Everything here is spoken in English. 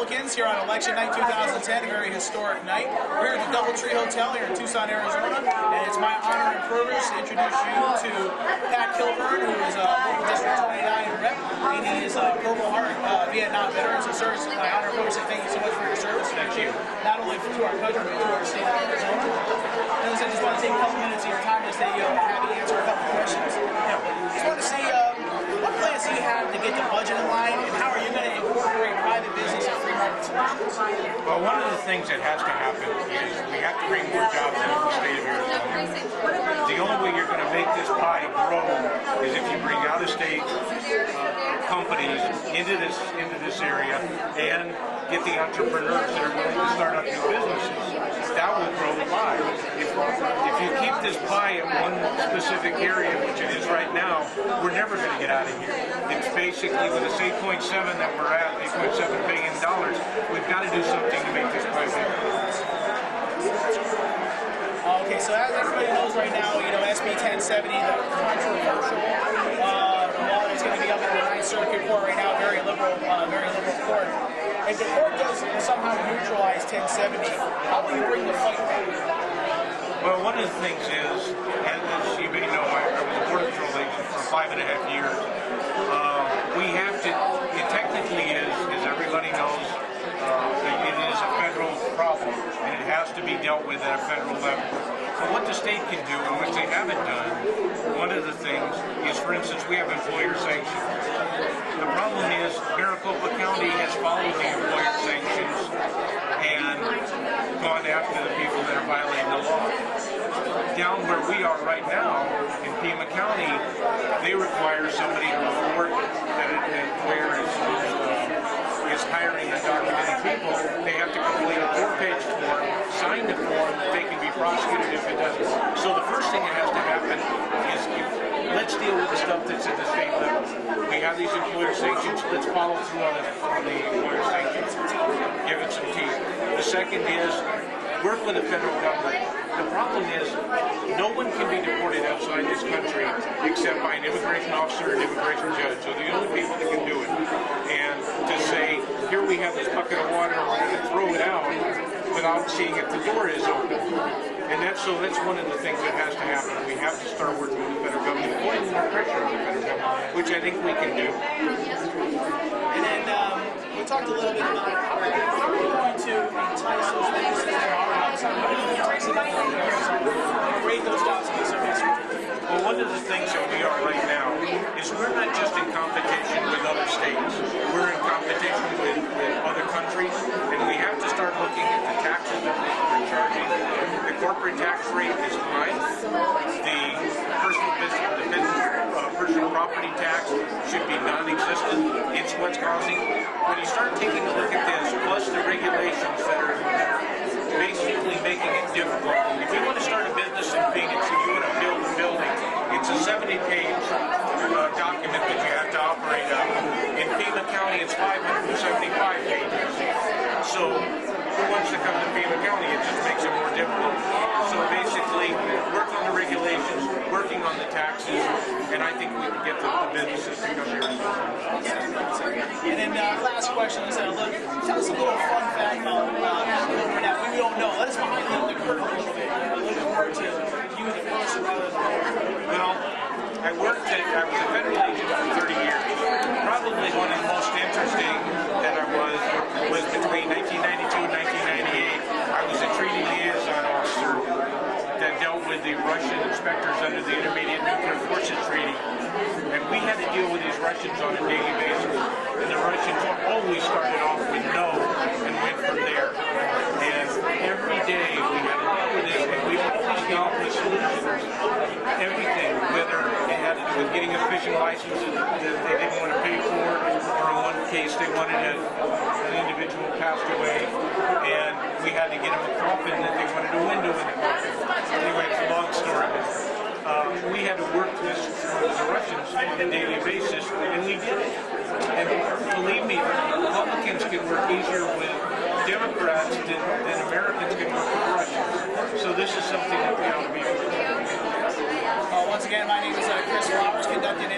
Republicans here on Election Night 2010, a very historic night. We're at the Doubletree Hotel here in Tucson, Arizona, and it's my honor and privilege to introduce you to Pat Kilburn, who is a local District 29 rep, and he is a Purple Heart Vietnam veteran. So, sir, it's my honor and privilege to thank you so much for your service. Thank you. Not only to our country, but to our state of Arizona. And I just want to take a couple minutes of your time to say, have you answer a couple questions. Just want to see what plans do you have to get the budget in line, and how are you going to incorporate private business and free market solutions? Well, one of the things that has to happen is we have to bring more jobs into the state of Arizona. The only way you're going to make this pie grow is if you bring out-of-state companies into this area and get the entrepreneurs that are willing to start up new businesses. That will grow the pie. If you keep this pie in one specific area, which it is right now, we're never going to get out of here. It's basically, with this 8.7 that we're at, $8.7 billion, we've got to do something to make this pie bigger. Okay, so as everybody knows right now, SB 1070, the controversial law that's going to be up in the Ninth Circuit Court right now, very liberal court. If the court does somehow neutralize 1070, how will you bring the fight back? Well, one of the things is, as you may know, I was a border patrol agent for 5.5 years. We have to, it technically is, as everybody knows, it is a federal problem, and it has to be dealt with at a federal level. But what the state can do, and which they haven't done, one of the things is, for instance, we have employer sanctions. The problem is Maricopa County has followed the employer sanctions and gone after the people that are violating the law. Down where we are right now, in Pima County, they require somebody to report that an employer is hiring undocumented people. They have to complete a 4-page form, sign the form, that they can be prosecuted if it doesn't. So the first thing that has to happen is, let's deal with the stuff that's at the state level. We have these employer sanctions, let's follow through on the employer sanctions. Give it some teeth. The second is, work with the federal government. The problem is, no one can be deported outside this country except by an immigration officer and immigration judge. So the only people that can do it. And to say, here we have this bucket of water, we're going to throw it out without seeing if the door is open. And that's one of the things that has to happen. We have to start working with the federal government, putting more pressure on the federal government, which I think we can do. And then we talked a little bit about how are you going to entice those businesses that are outside. How are you going to entice them to create those jobs in this area? Well, one of the things that we are right now is we're not just in competition with other states. We're in competition with other countries, and we have to start looking at the taxes that we're charging. The corporate tax rate is high. The personal property tax should be non-existent. It's what's causing. When you start taking a look at this, plus the regulations that are basically making it difficult. If you want to start a business in Phoenix and you want to build a building, it's a 70-page document that you have to operate on. In Pima County, it's 575 pages. So who wants to come to Pima County? It just makes it more difficult. So basically, work on the regulations, working on the taxes, and I think we can get the businesses to come here. And then last question is, tell us a little fun fact about Kilburn that we don't know. Let us behind the curtain a little bit. A little bit more to you, the person, rather than well, I was a federal agent for 30 years. Probably one of the most interesting that I was between 1992 and 1998. I was a treaty liaison officer that dealt with the Russian inspectors under the Intermediate Nuclear Forces Treaty. And we had to deal with these Russians on a daily basis. And the Russians always started off with no and went from there. And every day we had to deal with it, and we always came up with solutions. Everything, whether it had to do with getting a fishing license that they didn't want to pay for, or in one case they wanted an individual passed away, and we had to get them a coffin that they wanted a window in the coffin. Anyway, it's a long story. We had to work this with the Russians on a daily basis, and we did it. And believe me, Republicans can work easier with Democrats than Americans can work with Russians. So this is something that we ought to be able to do. Once again, my name is Chris Flowers, conducting